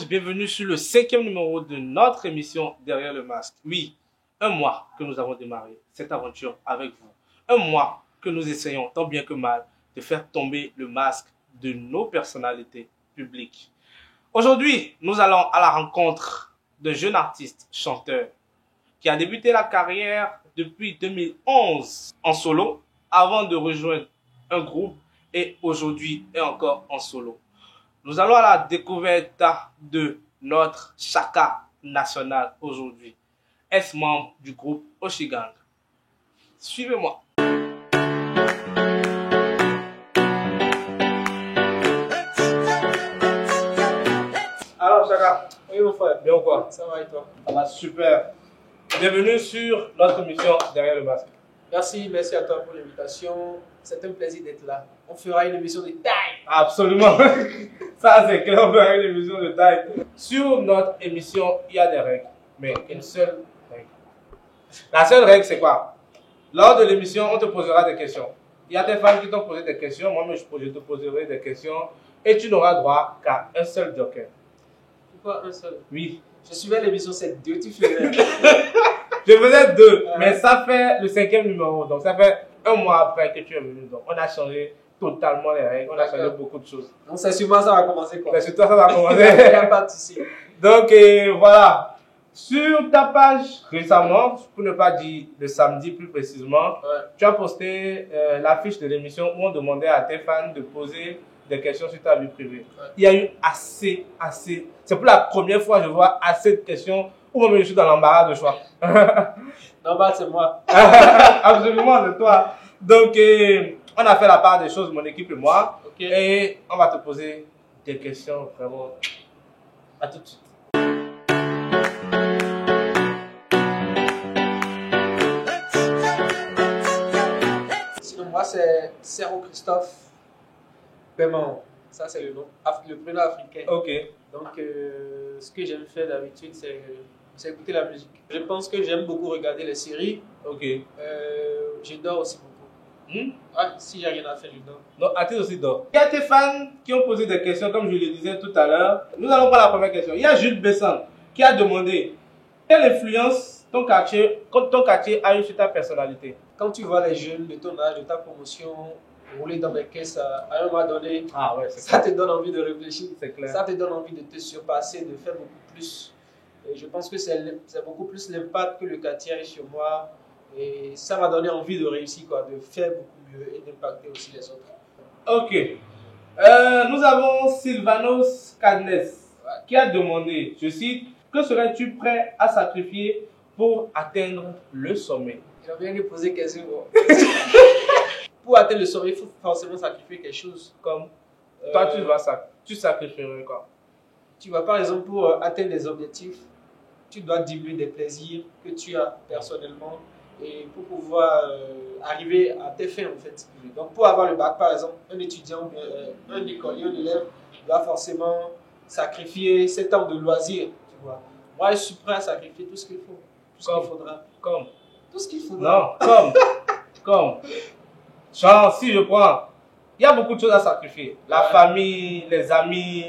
bienvenue sur le 5e numéro de notre émission Derrière le masque. Oui, un mois que nous avons démarré cette aventure avec vous. Un mois que nous essayons tant bien que mal de faire tomber le masque de nos personnalités publiques. Aujourd'hui, nous allons à la rencontre d'un jeune artiste, chanteur, qui a débuté la carrière depuis 2011 en solo, avant de rejoindre un groupe et aujourd'hui est encore en solo. Nous allons à la découverte de notre Chaka national aujourd'hui. Est membre du groupe Oshigang. Suivez-moi. Alors Chaka, Oui mon frère, bien ou quoi? ça va et toi? Ça va super. Bienvenue sur notre émission Derrière le masque. Merci à toi pour l'invitation. C'est un plaisir d'être là. On fera une émission de taille. Absolument. Ça c'est clair, on fera une émission de taille. Sur notre émission, il y a des règles, mais une seule règle. La seule règle c'est quoi? Lors de l'émission, on te posera des questions. Il y a des fans qui t'ont posé des questions, moi je te poserai des questions et tu n'auras droit qu'à un seul joker. Pourquoi un seul? Oui. Je suivais l'émission, c'est 2, tu faisais. Je faisais 2, mais ça fait le 5e numéro, donc ça fait un mois après que tu es venu. Donc on a changé totalement les règles, on a changé beaucoup de choses. Donc c'est sur moi ça va commencer quoi? Mais sur toi ça va Il n'y commencer. a pas de souci. Donc voilà, sur ta page récemment, pour ne pas dire le samedi plus précisément, tu as posté l'affiche de l'émission où on demandait à tes fans de poser des questions sur ta vie privée. Il y a eu assez, c'est pour la première fois que je vois assez de questions où moi je suis dans l'embarras de choix. Normal, c'est moi. Absolument, c'est toi. Donc on a fait la part des choses, mon équipe et moi, et on va te poser des questions vraiment. À tout de suite. Sinon moi c'est Serro Christophe Paiement. Ça c'est le nom, le prénom africain. Ok. Donc ce que j'aime faire d'habitude c'est écouter la musique. Je pense que j'aime beaucoup regarder les séries. Ok. Je dors aussi beaucoup. Si j'ai rien à faire, je dors. Donc, Athis aussi dort. Il y a tes fans qui ont posé des questions, comme je le disais tout à l'heure. Nous allons prendre la première question. Il y a Jules Besson qui a demandé quelle influence ton quartier a eu sur ta personnalité. Quand tu vois les jeunes de ton âge, de ta promotion, rouler dans des caisses à un moment donné, ça te donne envie de réfléchir. C'est clair. Ça te donne envie de te surpasser, de faire beaucoup plus. Et je pense que c'est beaucoup plus l'impact que le quartier a eu sur moi. Et ça m'a donné envie de réussir, quoi, de faire beaucoup mieux et d'impacter aussi les autres. Ok. Nous avons Sylvanos Cadnes qui a demandé, je cite, que serais-tu prêt à sacrifier pour atteindre le sommet? J'ai bien de poser question. Pour atteindre le sommet, il faut forcément sacrifier quelque chose. Comme toi, tu sacrifierais quoi? Tu vois, par exemple, pour atteindre des objectifs, tu dois diminuer des plaisirs que tu as personnellement et pour pouvoir arriver à tes fins en fait. Donc pour avoir le bac, par exemple, un étudiant, un écolier, un élève doit forcément sacrifier 7 ans de loisirs, tu vois. Moi, je suis prêt à sacrifier tout ce qu'il faut, tout ce qu'il faudra. Comme Tout ce qu'il faudra. Non, comme. Genre, si je prends, il y a beaucoup de choses à sacrifier. La famille, les amis,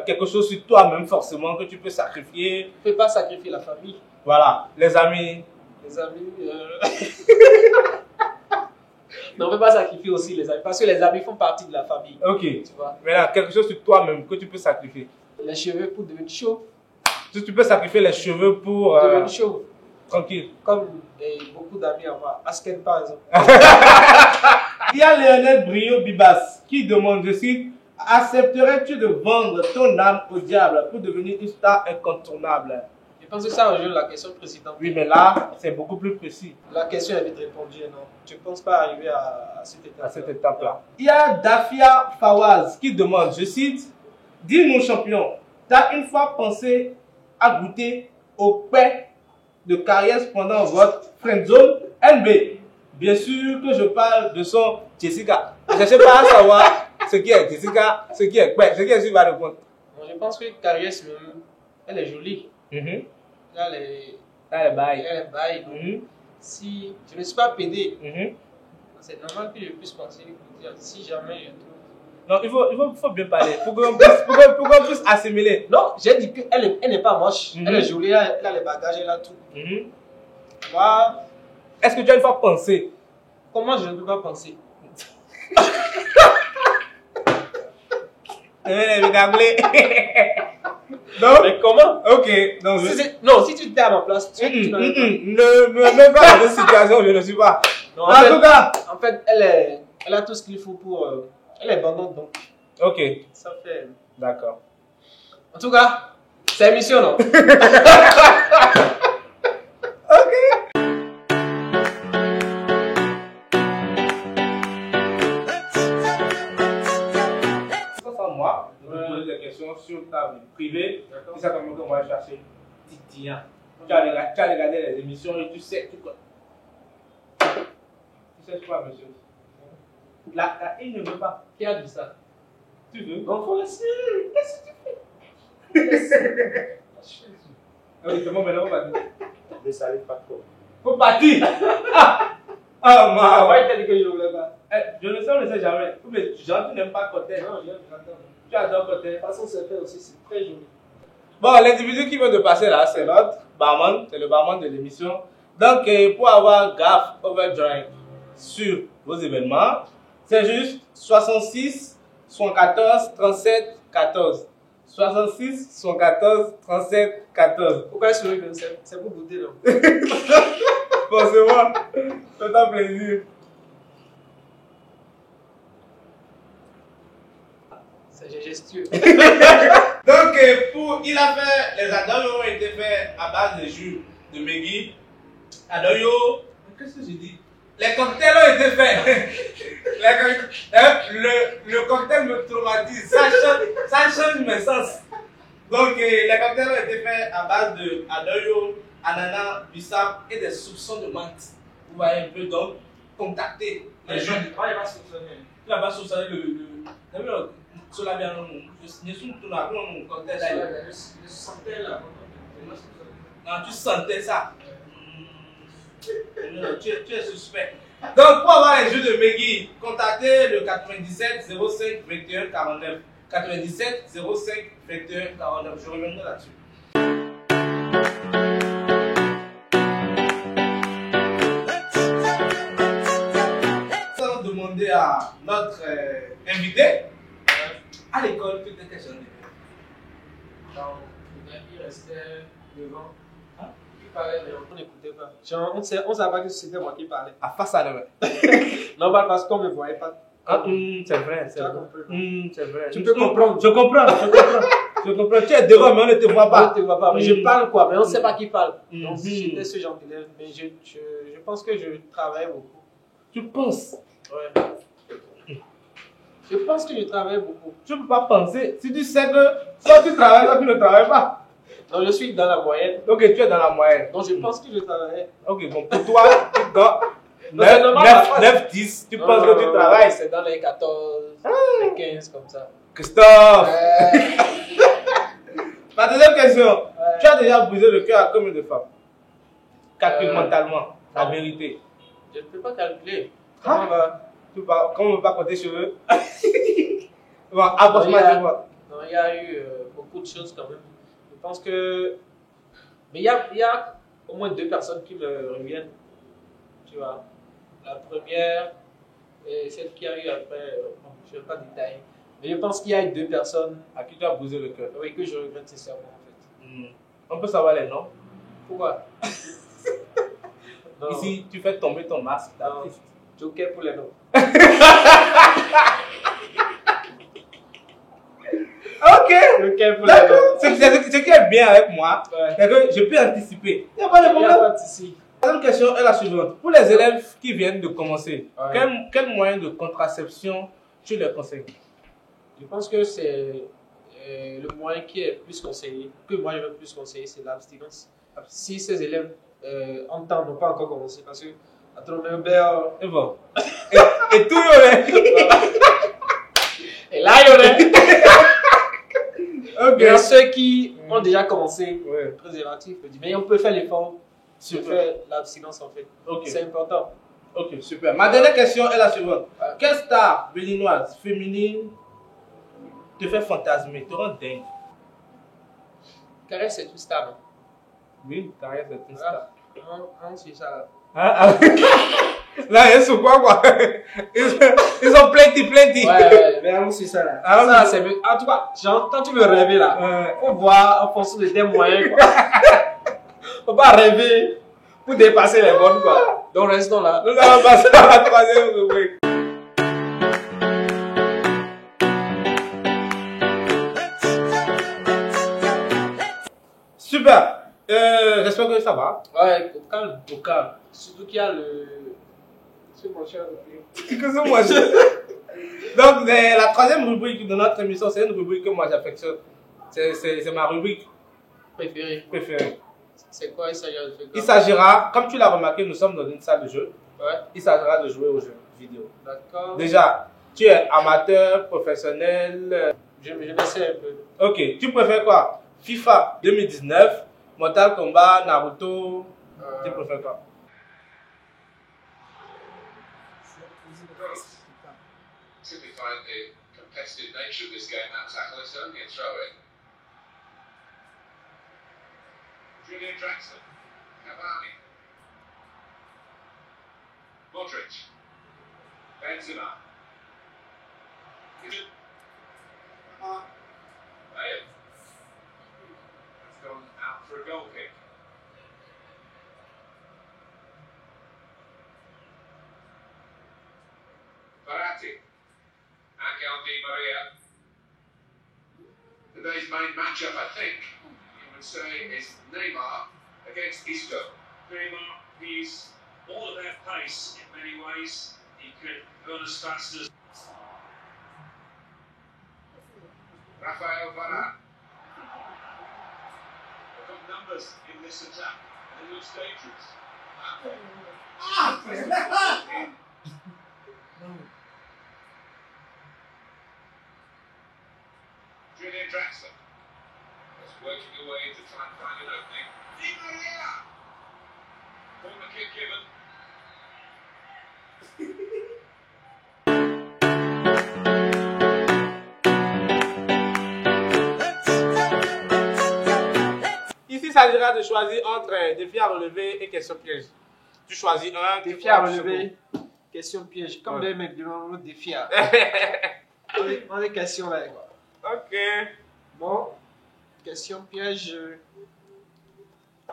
quelque chose sur toi-même forcément que tu peux sacrifier. Tu ne peux pas sacrifier la famille. Voilà, les amis. Les amis. Non, on ne peut pas sacrifier aussi les amis parce que les amis font partie de la famille. Ok. Tu vois. Mais là, quelque chose sur toi-même que tu peux sacrifier. Les cheveux pour devenir chaud. Tu peux sacrifier les cheveux pour devenir chaud. Tranquille. Comme beaucoup d'amis à moi. Asken par exemple. Il y a Lionel Brio Bibas qui demande, je cite, accepterais-tu de vendre ton âme au diable pour devenir une star incontournable? Je pense que ça rejoint la question précédente. Oui, mais là, c'est beaucoup plus précis. La question est vite répondue, non. Je ne pense pas arriver à cette étape-là. Il y a Dafia Fawaz qui demande, je cite, dis mon champion, t'as une fois pensé à goûter au pain de carrière pendant votre friendzone NB? Bien sûr que je parle de son Jessica. Je ne cherche pas à savoir ce qui est Jessica, ce qui est quoi, ce qui est sur va répondre. Je pense que carrière, elle est jolie. Elle est baille. Si je ne suis pas pédé, c'est normal que je puisse penser, si jamais je trouve Non, il faut bien parler. Pour qu'on puisse assimiler. Non, j'ai dit qu'elle n'est pas moche. Mhm. Elle est jolie, elle a les bagages, elle a tout. Mhm. Moi, Est-ce que tu as une fois pensé? comment je ne peux pas penser? Non? Mais comment? Ok. Non, Non, si tu étais à ma place, tu n'aurais pas. ne me mets pas dans une situation où je ne suis pas. Non, En tout cas. en fait, elle a tout ce qu'il faut pour. Elle est bandante, donc Ok. ça fait. D'accord. En tout cas, c'est émission, non? Face à moi, je vais poser des questions sur ta vie privée. C'est ça qu'on va chercher. Titia. Tu as regardé les émissions et tu sais quoi. Tu sais quoi, monsieur? La il ne veut pas. Qui a dit ça? Tu veux? Donc, faut laisser. Qu'est-ce que tu fais? Oui, c'est bon, maintenant on va dire. Ne salue pas trop. Faut partir! Ah, Ah, ma. ouais, t'as dit que je ne voulais pas. Je ne sais, on ne sait jamais. Mais genre, tu n'aimes pas Côté. Non, j'entends. Tu adores Côté. De toute façon, c'est fait aussi, c'est très joli. Bon, l'individu qui vient de passer là, c'est notre barman, c'est le barman de l'émission. Donc, pour avoir gaffe overdrive sur vos événements, c'est juste 66 74 37 14. 66 74 37 14. Pourquoi est-ce que c'est pour goûter, non? Bon, c'est moi. Fais-toi plaisir. C'est gestueux. Donc, il a fait, les adoyos ont été faits à base de jus de Meggy. Adoyo, qu'est-ce que j'ai dit? Les cocktails ont été faits. Le cocktail me traumatise, ça change mes sens. Donc, les cocktails ont été faits à base de adoyo, ananas, bissap et des soupçons de menthe. Vous voyez un peu, donc, contacter les gens. il va soupçonner. Tu n'as pas soupçonné cela bien, je suis tout là, mon cocktail là. Je sentais là. Non, tu sentais ça. Non, tu es suspect. Donc, pour avoir les jeux de Meggy, contactez le 97 05 21 49. 97 05 21 49. Je reviendrai là-dessus. Nous allons demander à notre invité à l'école toutes les questions. Non, il restait devant. Il parlait, mais on n'écoutait pas. Genre, on ne savait pas que c'était moi qui parlais. À face à l'heure. Non, pas parce qu'on ne me voyait pas. Ah, c'est vrai, c'est Tu as vrai. compris. C'est vrai. Tu peux comprendre. Je comprends. Je comprends. Tu es devant, mais on ne te voit On pas. ne te voit pas. Mais je parle quoi, mais on ne sait pas qui parle. Mm. Donc, j'étais ce genre d'élève. Mais je pense que je travaille beaucoup. Tu penses. Ouais. Je pense que je travaille beaucoup. Tu ne peux pas penser. Si tu sais que soit tu travailles, soit tu ne travailles pas. Donc, je suis dans la moyenne. Ok, tu es dans la moyenne. Donc, je pense que je travaille. Ok, bon, pour toi, dans Non, c'est normal, 9, 10, tu penses que tu travailles. C'est dans les 14, les 15, comme ça. Christophe. Ma deuxième question. Tu as déjà brisé le cœur à combien de femmes? Calcule mentalement, la vérité. Je ne peux pas calculer. Comment on ne peut pas compter cheveux? Bon, approximativement. Non, il y a eu beaucoup de choses quand même. Je pense que. Mais il y a au moins 2 personnes qui me reviennent. Tu vois. La première et celle qui a eu après. Bon, je ne vais pas détailler. Mais je pense qu'il y a eu 2 personnes. À qui tu as brisé le cœur? Oui, que je regrette sincèrement en fait. On peut savoir les noms. Pourquoi? Non. Ici, tu fais tomber ton masque Non. d'artiste. Joker pour les noms. Ok. Joker pour les noms. D'accord. Ce qui est bien avec moi, Ouais. c'est que je peux anticiper. Il n'y a pas de Il n'y a problème. pas de souci. La deuxième question est la suivante. Pour les élèves qui viennent de commencer, Ouais. quel moyen de contraception tu leur conseilles? Je pense que c'est le moyen qui est plus conseillé, que moi je veux plus conseiller, c'est l'abstinence. Si ces élèves en temps n'ont pas encore commencé, parce que à ton Robert. Et bon. Et tout le monde. Et là, il y en a. Ok. Il y a ceux qui ont déjà commencé Ouais. le préservatif, je dis, mais on peut faire l'effort de faire l'abstinence en fait. Ok. C'est important. Ok, super. Ma dernière question est la suivante. Ouais. Quelle star béninoise féminine te fait fantasmer, te rend dingue. Carré, c'est tout stable. Oui, carré, c'est une star. C'est ça. Là, ils sont quoi? Ils ont plenty. Ouais, mais c'est ça là. Ça, c'est mieux. En tout cas, quand tu veux rêver là, faut voir en fonction de tes moyens, quoi. Faut pas rêver pour dépasser les bonnes, quoi. Donc, restons là. Nous allons passer à la troisième rubrique. Super. J'espère que ça va. Ouais, au calme. Surtout qu'il y a le. C'est mon cher. Que c'est moi. Donc, la troisième rubrique de notre émission, c'est une rubrique que moi j'affectionne. C'est ma rubrique préférée. C'est quoi? Il s'agira de faire quoi? Il s'agira, comme tu l'as remarqué, nous sommes dans une salle de jeu. Ouais. Il s'agira de jouer aux jeux vidéo. D'accord. Déjà, tu es amateur, professionnel. Je vais essayer un peu. Ok, tu préfères quoi? FIFA 2019, Mortal Kombat, Naruto. Tu préfères quoi? Typifying the competitive nature of this game, that tackle is only a throw-in. Julian Draxler, Cavani, Modric, Benzema, Bale. That's gone out for a goal kick. Verratti. Angel Di Maria. Today's main matchup, I think, you would say, is Neymar against Isco. Neymar, he's all about pace in many ways. He could run as fast as Rafael Varane. they've got numbers in this attack, and it looks dangerous. Julian Draxler was working away to try and find an opening. Di Maria! Corner kick given. Ici, il s'agira de choisir entre défi à relever et question piège. Tu choisis un. Défi à relever. Question piège. Comme les mecs demandent le défi à. On est question là, quoi. Ok. Bon. Question piège.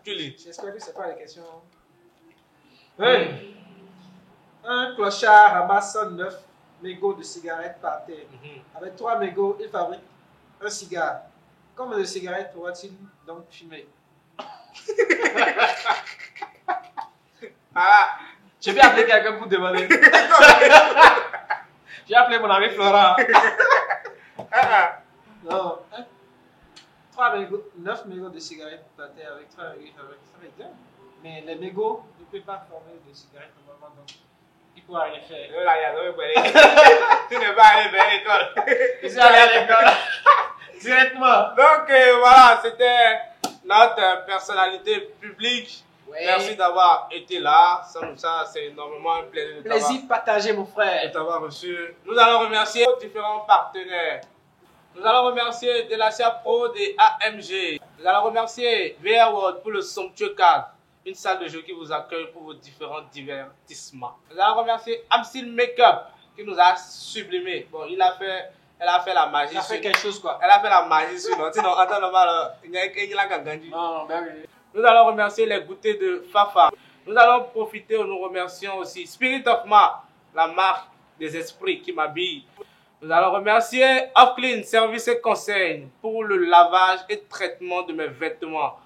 Tu lis. J'espère que c'est pas les questions. Hey. Un clochard ramasse 9 mégots de cigarettes par terre. Avec 3 mégots, il fabrique un cigare. Combien de cigarettes pourra-t-il donc fumer? Je vais appeler quelqu'un pour demander. J'ai appelé mon ami Florent. Non. 9 mégots de cigarettes par terre avec 3 mégots, ça va être bien. Mais les mégots ne peuvent pas former de cigarettes normalement, donc il ne pourra rien faire. Tu n'es pas allé vers l'école. Je suis allé à l'école. Directement. Donc voilà, c'était notre personnalité publique. Ouais. Merci d'avoir été là. Ça c'est énormément un plaisir de Plaisir partagé, mon frère. t'avoir reçu. Nous allons remercier nos différents partenaires. Nous allons remercier Delacia Pro des AMG. Nous allons remercier VR World pour le somptueux cadre. Une salle de jeu qui vous accueille pour vos différents divertissements. Nous allons remercier Amstil Makeup qui nous a sublimé. Bon, elle a fait la magie. Il a fait quelque chose, quoi. Elle a fait la magie sur nous. Sinon, en temps normal, il y a un Non, ben oui. Nous allons remercier les goûters de Fafa. Nous allons profiter, nous remercions aussi Spirit of Ma, la marque des esprits qui m'habille. Nous allons remercier Off Clean, service et conseil pour le lavage et traitement de mes vêtements.